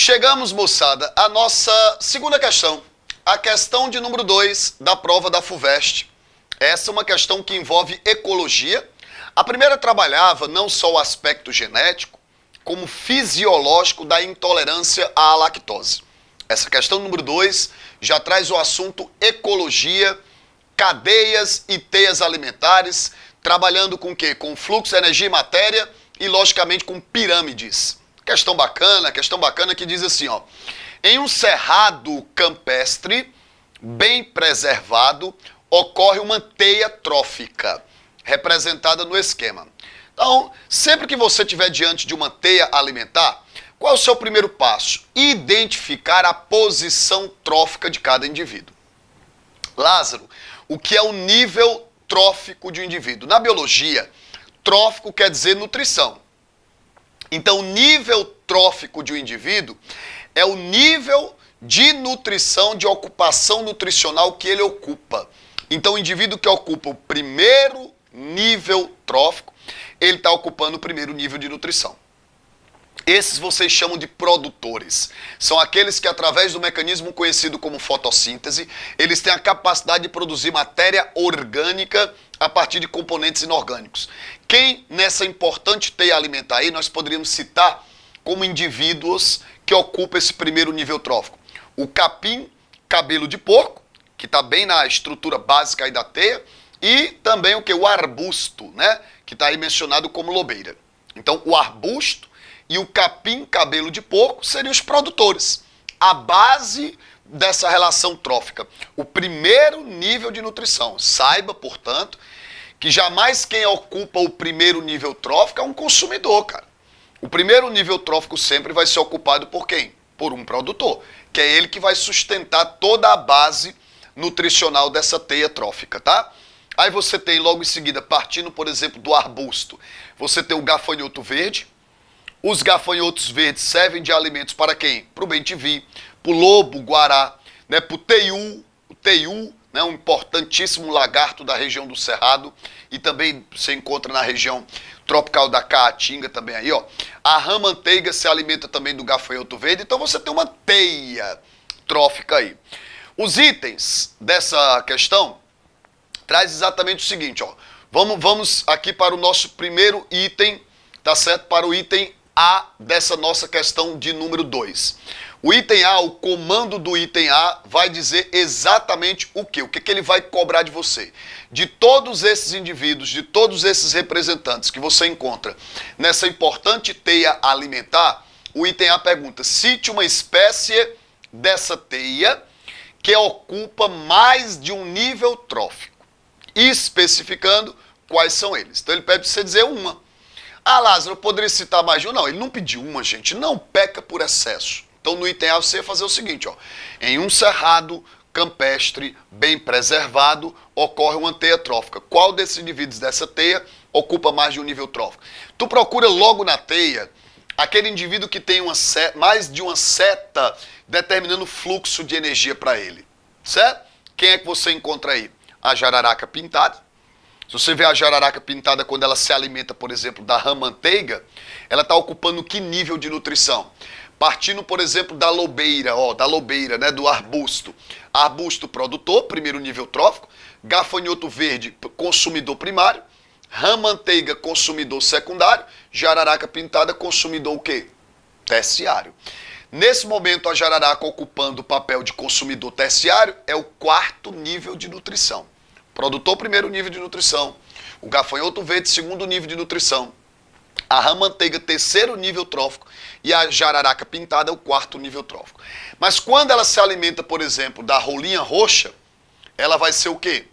Chegamos, moçada, à nossa segunda questão. A questão de número 2 da prova da FUVEST. Essa é uma questão que envolve ecologia. A primeira trabalhava não só o aspecto genético, como fisiológico da intolerância à lactose. Essa questão número 2 já traz o assunto ecologia, cadeias e teias alimentares, trabalhando com o quê? Com fluxo, energia e matéria e, logicamente, com pirâmides. Questão bacana que diz assim, ó. Em um cerrado campestre bem preservado, ocorre uma teia trófica, representada no esquema. Então, sempre que você estiver diante de uma teia alimentar, qual é o seu primeiro passo? Identificar a posição trófica de cada indivíduo. Lázaro, o que é o nível trófico de um indivíduo? Na biologia, trófico quer dizer nutrição. Então, o nível trófico de um indivíduo é o nível de nutrição, de ocupação nutricional que ele ocupa. Então, o indivíduo que ocupa o primeiro nível trófico, ele está ocupando o primeiro nível de nutrição. Esses vocês chamam de produtores. São aqueles que, através do mecanismo conhecido como fotossíntese, eles têm a capacidade de produzir matéria orgânica a partir de componentes inorgânicos. Quem nessa importante teia alimentar aí nós poderíamos citar como indivíduos que ocupam esse primeiro nível trófico? O capim, cabelo de porco, que está bem na estrutura básica aí da teia, e também o que? O arbusto, né? Que está aí mencionado como lobeira. Então, o arbusto e o capim, cabelo de porco, seriam os produtores. A base dessa relação trófica. O primeiro nível de nutrição. Saiba, portanto, que jamais quem ocupa o primeiro nível trófico é um consumidor, cara. O primeiro nível trófico sempre vai ser ocupado por quem? Por um produtor, que é ele que vai sustentar toda a base nutricional dessa teia trófica, tá? Aí você tem logo em seguida, partindo, por exemplo, do arbusto, você tem o gafanhoto verde. Os gafanhotos verdes servem de alimentos para quem? Para o bem-te-vi, para o lobo-guará, né? Para o teiu, né? Um importantíssimo lagarto da região do Cerrado, e também se encontra na região tropical da Caatinga também aí, ó. A rã-manteiga se alimenta também do gafanhoto verde, então você tem uma teia trófica aí. Os itens dessa questão traz exatamente o seguinte, ó. Vamos aqui para o nosso primeiro item, tá certo? Para o item A dessa nossa questão de número 2. O item A, o comando do item A vai dizer exatamente o quê? O que ele vai cobrar de você? De todos esses indivíduos, de todos esses representantes que você encontra nessa importante teia alimentar, o item A pergunta: cite uma espécie dessa teia que ocupa mais de um nível trófico, especificando quais são eles. Então ele pede para você dizer uma. Ah, Lázaro, eu poderia citar mais de uma? Não, ele não pediu uma, gente. Não peca por excesso. Então no item A você ia fazer o seguinte, ó. Em um cerrado campestre bem preservado, ocorre uma teia trófica. Qual desses indivíduos dessa teia ocupa mais de um nível trófico? Tu procura logo na teia aquele indivíduo que tem mais de uma seta determinando o fluxo de energia para ele. Certo? Quem é que você encontra aí? A jararaca pintada. Se você vê a jararaca pintada quando ela se alimenta, por exemplo, da rã-manteiga, ela está ocupando que nível de nutrição? Partindo, por exemplo, da lobeira, né, do arbusto. Arbusto produtor, primeiro nível trófico. Gafanhoto verde, consumidor primário. Rã-manteiga, consumidor secundário. Jararaca pintada, consumidor o quê? Terciário. Nesse momento, a jararaca ocupando o papel de consumidor terciário é o quarto nível de nutrição. Produtor, primeiro nível de nutrição. O gafanhoto verde, segundo nível de nutrição. A rã-manteiga, terceiro nível trófico. E a jararaca pintada é o quarto nível trófico. Mas quando ela se alimenta, por exemplo, da rolinha roxa, ela vai ser o quê?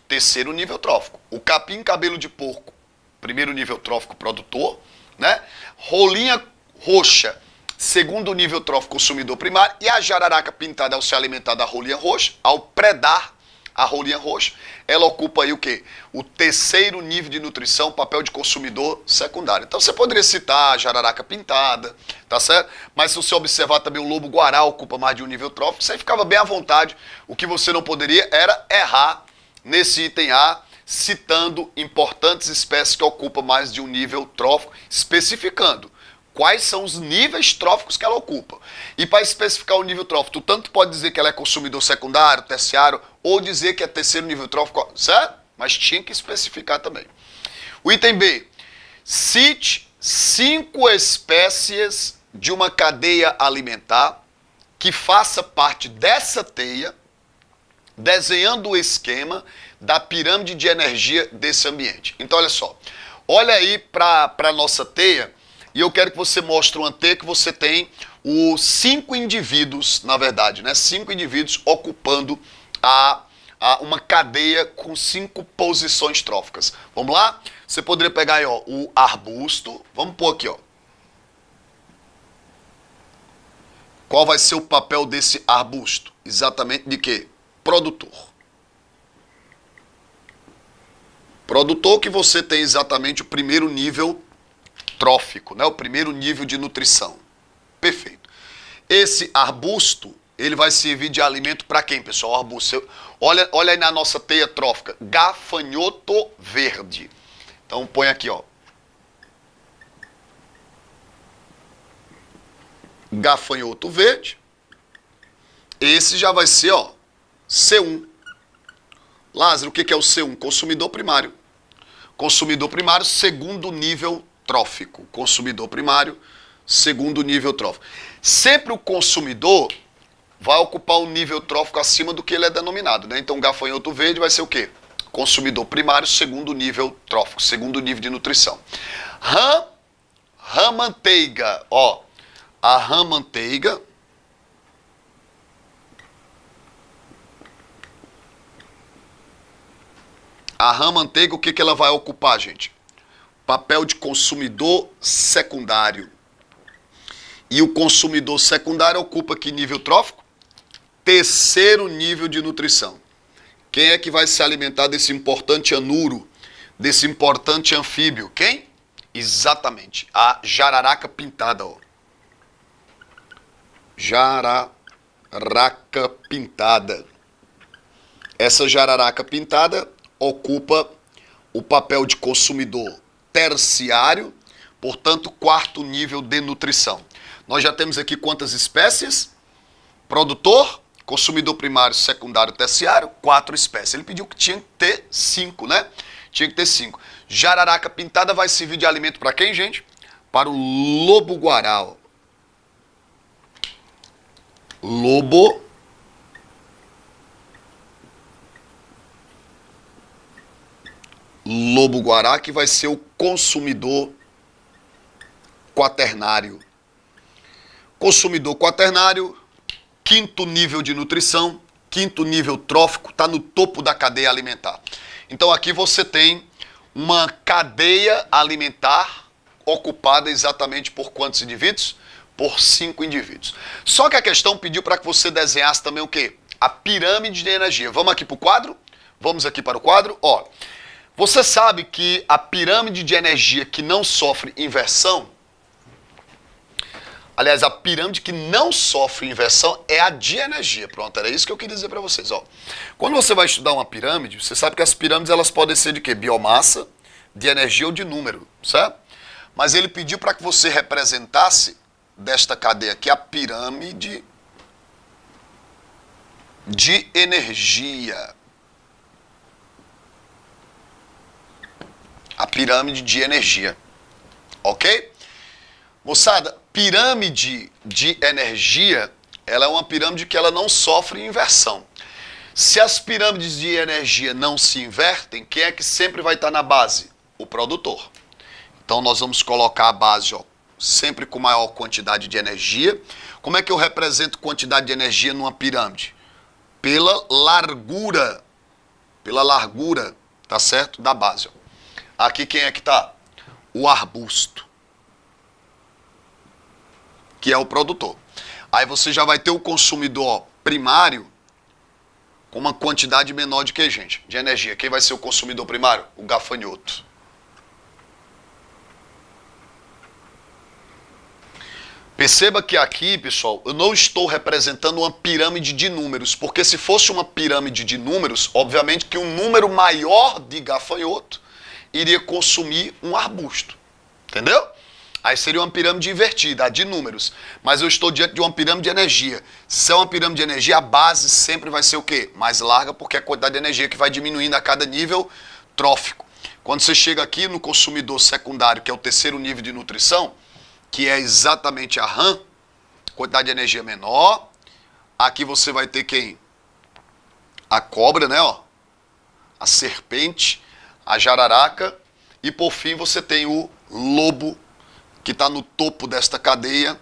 Terceiro nível trófico. O capim, cabelo de porco, primeiro nível trófico produtor, né? Rolinha roxa, segundo nível trófico consumidor primário. E a jararaca pintada, ao se alimentar da rolinha roxa, ao predar a rolinha roxa, ela ocupa aí o quê? O terceiro nível de nutrição, papel de consumidor secundário. Então você poderia citar a jararaca pintada, tá certo? Mas se você observar também o lobo-guará ocupa mais de um nível trófico, você ficava bem à vontade. O que você não poderia era errar nesse item A, citando importantes espécies que ocupam mais de um nível trófico, especificando quais são os níveis tróficos que ela ocupa. E para especificar o nível trófico, tu tanto pode dizer que ela é consumidor secundário, terciário, ou dizer que é terceiro nível trófico, certo? Mas tinha que especificar também. O item B. Cite 5 espécies de uma cadeia alimentar que faça parte dessa teia, desenhando o esquema da pirâmide de energia desse ambiente. Então, olha só. Olha aí para a nossa teia, e eu quero que você mostre uma teia que você tem os 5 indivíduos, na verdade, né? 5 indivíduos ocupando uma cadeia com 5 posições tróficas. Vamos lá? Você poderia pegar aí, ó, o arbusto. Vamos pôr aqui, ó. Qual vai ser o papel desse arbusto? Exatamente de quê? Produtor. Produtor que você tem exatamente o primeiro nível trófico, né? O primeiro nível de nutrição. Perfeito. Esse arbusto, ele vai servir de alimento para quem, pessoal? O arbusto. Olha aí na nossa teia trófica. Gafanhoto verde. Então põe aqui, ó. Gafanhoto verde. Esse já vai ser, ó, C1. Lázaro, o que é o C1? Consumidor primário. Consumidor primário, segundo nível trófico. Consumidor primário, segundo nível trófico. Sempre o consumidor vai ocupar um nível trófico acima do que ele é denominado, né? Então, gafanhoto verde vai ser o quê? Consumidor primário, segundo nível trófico, segundo nível de nutrição. Rã manteiga, ó. A rã manteiga o que ela vai ocupar, gente? Papel de consumidor secundário. E o consumidor secundário ocupa que nível trófico? Terceiro nível de nutrição. Quem é que vai se alimentar desse importante anuro, desse importante anfíbio? Quem? Exatamente, a jararaca pintada, ó. Jararaca pintada. Essa jararaca pintada ocupa o papel de consumidor terciário, portanto, quarto nível de nutrição. Nós já temos aqui quantas espécies? Produtor, consumidor primário, secundário, terciário, 4 espécies. Ele pediu que tinha que ter 5, né? Tinha que ter 5. Jararaca pintada vai servir de alimento para quem, gente? Para o lobo-guará, ó. Lobo-guará, que vai ser o consumidor quaternário. Consumidor quaternário, quinto nível de nutrição, quinto nível trófico, está no topo da cadeia alimentar. Então aqui você tem uma cadeia alimentar ocupada exatamente por quantos indivíduos? Por 5 indivíduos. Só que a questão pediu para que você desenhasse também o quê? A pirâmide de energia. Vamos aqui para o quadro? Vamos aqui para o quadro? Ó, você sabe que a pirâmide de energia que não sofre inversão, aliás, a pirâmide que não sofre inversão é a de energia. Pronto, era isso que eu queria dizer para vocês. Ó. Quando você vai estudar uma pirâmide, você sabe que as pirâmides elas podem ser de quê? Biomassa, de energia ou de número, certo? Mas ele pediu para que você representasse desta cadeia aqui a pirâmide de energia. A pirâmide de energia. Ok? Moçada, pirâmide de energia, ela é uma pirâmide que ela não sofre inversão. Se as pirâmides de energia não se invertem, quem é que sempre vai estar na base? O produtor. Então nós vamos colocar a base, ó, sempre com maior quantidade de energia. Como é que eu represento quantidade de energia numa pirâmide? Pela largura, tá certo? Da base, ó. Aqui quem é que tá? O arbusto, que é o produtor. Aí você já vai ter o consumidor primário com uma quantidade menor de que, gente? De energia. Quem vai ser o consumidor primário? O gafanhoto. Perceba que aqui, pessoal, eu não estou representando uma pirâmide de números, porque se fosse uma pirâmide de números, obviamente que um número maior de gafanhoto iria consumir um arbusto. Entendeu? Aí seria uma pirâmide invertida, a de números. Mas eu estou diante de uma pirâmide de energia. Se é uma pirâmide de energia, a base sempre vai ser o quê? Mais larga, porque é a quantidade de energia que vai diminuindo a cada nível trófico. Quando você chega aqui no consumidor secundário, que é o terceiro nível de nutrição, que é exatamente a RAM, quantidade de energia menor. Aqui você vai ter quem? A cobra, né? Ó, a serpente, a jararaca. E por fim você tem o lobo, que está no topo desta cadeia.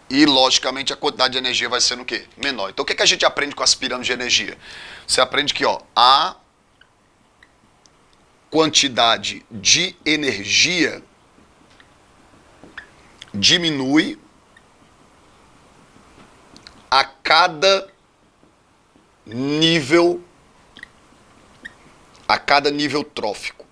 E, logicamente, a quantidade de energia vai sendo o quê? Menor. Então, o que a gente aprende com as pirâmides de energia? Você aprende que, ó, a quantidade de energia diminui a cada nível trófico.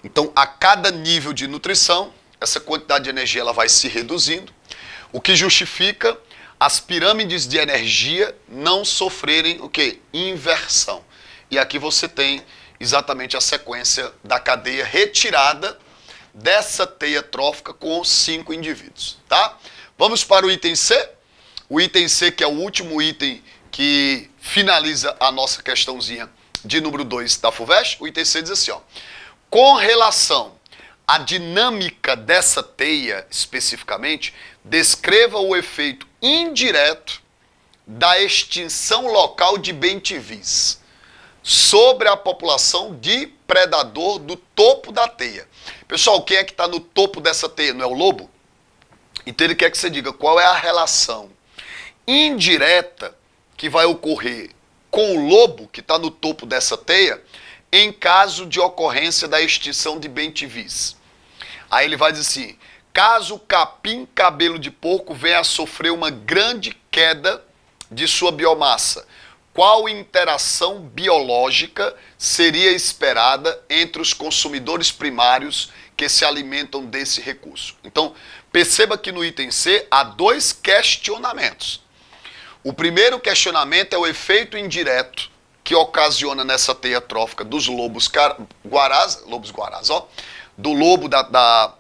Então, a cada nível de nutrição, essa quantidade de energia ela vai se reduzindo, o que justifica as pirâmides de energia não sofrerem o quê? Inversão. E aqui você tem exatamente a sequência da cadeia retirada dessa teia trófica com 5 indivíduos, tá? Vamos para o item C. O item C, que é o último item que finaliza a nossa questãozinha de número 2 da FUVEST. O item C diz assim, ó. Com relação à dinâmica dessa teia, especificamente, descreva o efeito indireto da extinção local de bem-te-vis sobre a população de predador do topo da teia. Pessoal, quem é que está no topo dessa teia? Não é o lobo? Então ele quer que você diga qual é a relação indireta que vai ocorrer com o lobo, que está no topo dessa teia, em caso de ocorrência da extinção de bem-te-vis. Aí ele vai dizer assim, caso o capim cabelo de porco venha a sofrer uma grande queda de sua biomassa, qual interação biológica seria esperada entre os consumidores primários que se alimentam desse recurso? Então, perceba que no item C há 2 questionamentos. O primeiro questionamento é o efeito indireto que ocasiona nessa teia trófica dos lobos guarás, ó, do lobo da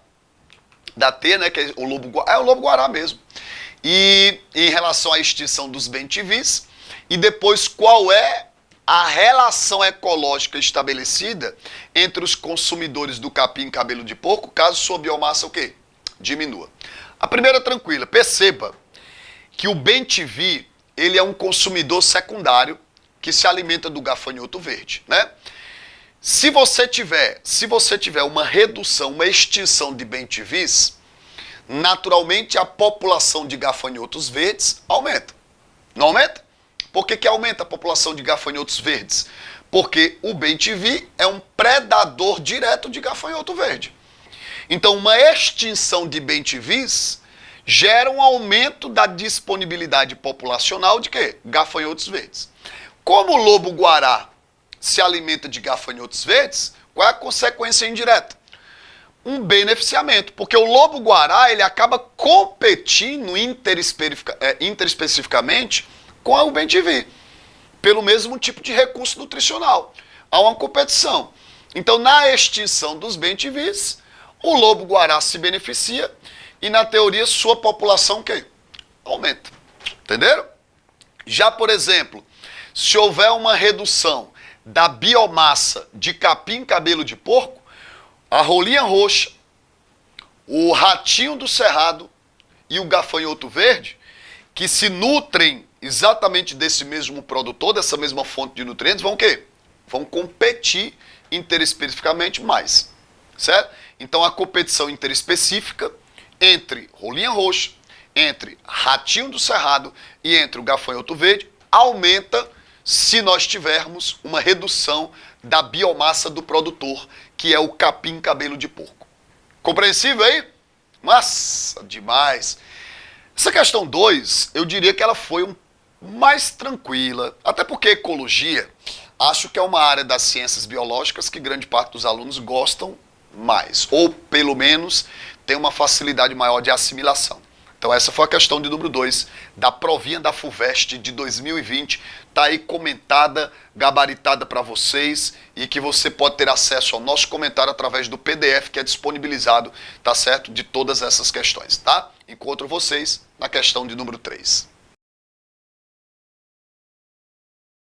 teia, né, que é o lobo guará mesmo. E em relação à extinção dos bem-te-vis, e depois qual é a relação ecológica estabelecida entre os consumidores do capim cabelo de porco, caso sua biomassa o quê? Diminua. A primeira tranquila, perceba que o bem-te-vi, ele é um consumidor secundário que se alimenta do gafanhoto verde, né? Se você tiver uma redução, uma extinção de bem-te-vis, naturalmente a população de gafanhotos verdes aumenta. Não aumenta? Por que aumenta a população de gafanhotos verdes? Porque o bem-te-vi é um predador direto de gafanhoto verde. Então, uma extinção de bem-te-vis gera um aumento da disponibilidade populacional de quê? Gafanhotos verdes. Como o lobo-guará se alimenta de gafanhotos verdes, qual é a consequência indireta? Um beneficiamento, porque o lobo-guará ele acaba competindo interespecificamente com o bem-te-vi, pelo mesmo tipo de recurso nutricional. Há uma competição. Então, na extinção dos bem-te-vis, o lobo-guará se beneficia e, na teoria, sua população que aumenta. Entenderam? Já, por exemplo, se houver uma redução da biomassa de capim cabelo de porco, a rolinha roxa, o ratinho do cerrado e o gafanhoto verde, que se nutrem exatamente desse mesmo produtor, dessa mesma fonte de nutrientes, vão o quê? Vão competir interespecificamente mais, certo? Então a competição interespecífica entre rolinha roxa, entre ratinho do cerrado e entre o gafanhoto verde aumenta se nós tivermos uma redução da biomassa do produtor, que é o capim cabelo de porco. Compreensível aí? Massa demais! Essa questão 2, eu diria que ela foi mais tranquila, até porque ecologia, acho que é uma área das ciências biológicas que grande parte dos alunos gostam mais, ou pelo menos tem uma facilidade maior de assimilação. Então essa foi a questão de número 2 da provinha da FUVEST de 2020 tá aí comentada, gabaritada para vocês e que você pode ter acesso ao nosso comentário através do PDF que é disponibilizado, tá certo? De todas essas questões, tá? Encontro vocês na questão de número 3.